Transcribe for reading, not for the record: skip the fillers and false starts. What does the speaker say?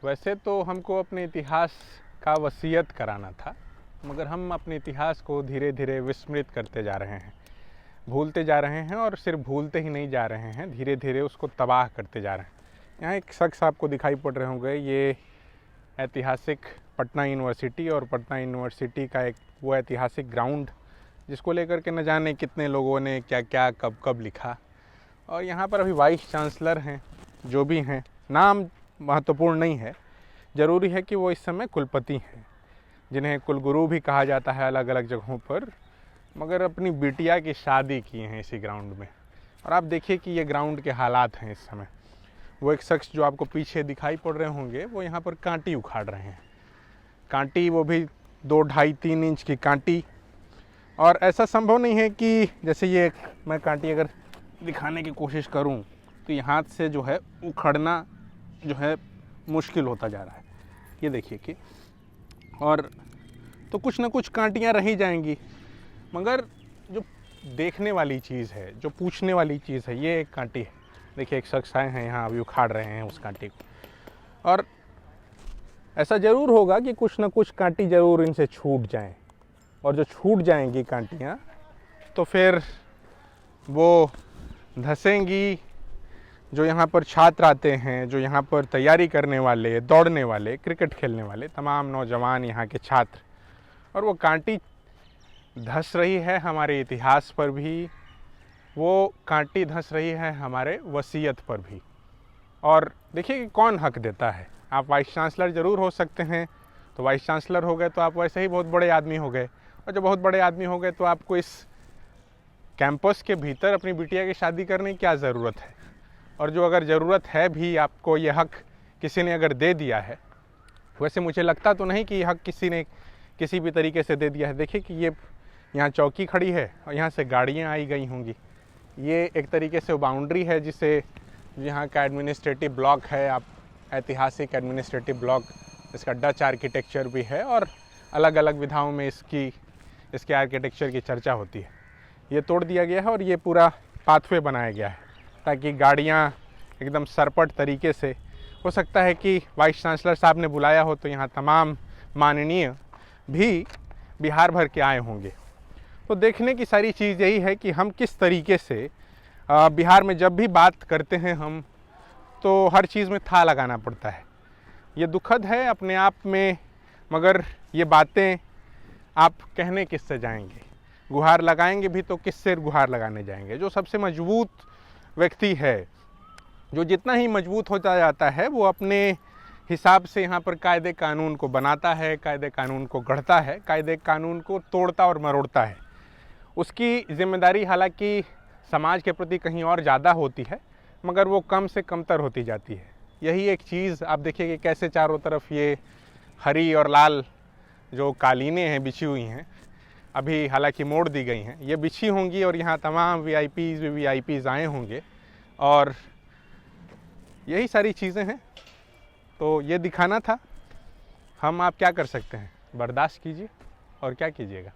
वैसे तो हमको अपने इतिहास का वसीयत कराना था, मगर हम अपने इतिहास को धीरे धीरे विस्मृत करते जा रहे हैं, भूलते जा रहे हैं और सिर्फ भूलते ही नहीं जा रहे हैं, धीरे धीरे उसको तबाह करते जा रहे हैं। यहाँ एक शख्स आपको दिखाई पड़ रहे होंगे, ये ऐतिहासिक पटना यूनिवर्सिटी और पटना यूनिवर्सिटी का एक वो ऐतिहासिक ग्राउंड जिसको लेकर के न जाने कितने लोगों ने क्या क्या कब कब लिखा। और यहाँ पर अभी वाइस चांसलर हैं, जो भी हैं, नाम महत्वपूर्ण नहीं है, ज़रूरी है कि वो इस समय कुलपति हैं, जिन्हें कुलगुरु भी कहा जाता है अलग अलग जगहों पर, मगर अपनी बिटिया की शादी किए हैं इसी ग्राउंड में। और आप देखिए कि ये ग्राउंड के हालात हैं इस समय। वो एक शख्स जो आपको पीछे दिखाई पड़ रहे होंगे, वो यहाँ पर कांटी उखाड़ रहे हैं, कांटी, वो भी 2, 2.5, 3 इंच की कांटी। और ऐसा संभव नहीं है कि जैसे ये मैं कांटी अगर दिखाने की कोशिश करूं तो ये हाथ से जो है उखड़ना जो है मुश्किल होता जा रहा है, ये देखिए कि। और तो कुछ ना कुछ कांटियां रही जाएंगी, मगर जो देखने वाली चीज़ है, जो पूछने वाली चीज़ है, ये एक कांटी है। देखिए एक शख्स आए हैं यहाँ, अभी उखाड़ रहे हैं उस कांटी को। और ऐसा ज़रूर होगा कि कुछ ना कुछ कांटी ज़रूर इनसे छूट जाएं, और जो छूट जाएंगी कांटियाँ तो फिर वो धंसेंगी। जो यहाँ पर छात्र आते हैं, जो यहाँ पर तैयारी करने वाले, दौड़ने वाले, क्रिकेट खेलने वाले तमाम नौजवान यहाँ के छात्र, और वो कांटी धंस रही है हमारे इतिहास पर भी, वो कांटी धंस रही है हमारे वसीयत पर भी। और देखिए कि कौन हक देता है। आप वाइस चांसलर ज़रूर हो सकते हैं, तो वाइस चांसलर हो गए तो आप वैसे ही बहुत बड़े आदमी हो गए, और जब बहुत बड़े आदमी हो गए तो आपको इस कैंपस के भीतर अपनी बिटिया की शादी करने की क्या ज़रूरत है। और जो अगर ज़रूरत है भी, आपको ये हक किसी ने अगर दे दिया है, वैसे मुझे लगता तो नहीं कि ये हक किसी ने किसी भी तरीके से दे दिया है। देखिए कि ये यहाँ चौकी खड़ी है और यहाँ से गाड़ियाँ आई गई होंगी, ये एक तरीके से बाउंड्री है जिसे यहाँ का एडमिनिस्ट्रेटिव ब्लॉक है, आप ऐतिहासिक एडमिनिस्ट्रेटिव ब्लॉक, इसका डच आर्किटेक्चर भी है और अलग अलग विधाओं में इसके आर्किटेक्चर की चर्चा होती है। ये तोड़ दिया गया है और ये पूरा पाथवे बनाया गया है ताकि गाड़ियाँ एकदम सरपट तरीके से, हो सकता है कि वाइस चांसलर साहब ने बुलाया हो तो यहाँ तमाम माननीय भी बिहार भर के आए होंगे। तो देखने की सारी चीज़ यही है कि हम किस तरीके से बिहार में जब भी बात करते हैं हम, तो हर चीज़ में था लगाना पड़ता है। ये दुखद है अपने आप में, मगर ये बातें आप कहने किससे जाएंगे, गुहार लगाएंगे भी तो किससे गुहार लगाने जाएंगे। जो सबसे मजबूत व्यक्ति है, जो जितना ही मजबूत होता जाता है, वो अपने हिसाब से यहाँ पर कायदे कानून को बनाता है, कायदे कानून को गढ़ता है, कायदे कानून को तोड़ता और मरोड़ता है। उसकी जिम्मेदारी हालांकि समाज के प्रति कहीं और ज़्यादा होती है, मगर वो कम से कमतर होती जाती है। यही एक चीज़ आप देखिए कि कैसे चारों तरफ ये हरी और लाल जो कालीनें हैं बिछी हुई हैं, अभी हालांकि मोड़ दी गई हैं, ये बिछी होंगी और यहाँ तमाम वीआईपीज़ आए होंगे, और यही सारी चीज़ें हैं। तो ये दिखाना था। हम आप क्या कर सकते हैं, बर्दाश्त कीजिए और क्या कीजिएगा।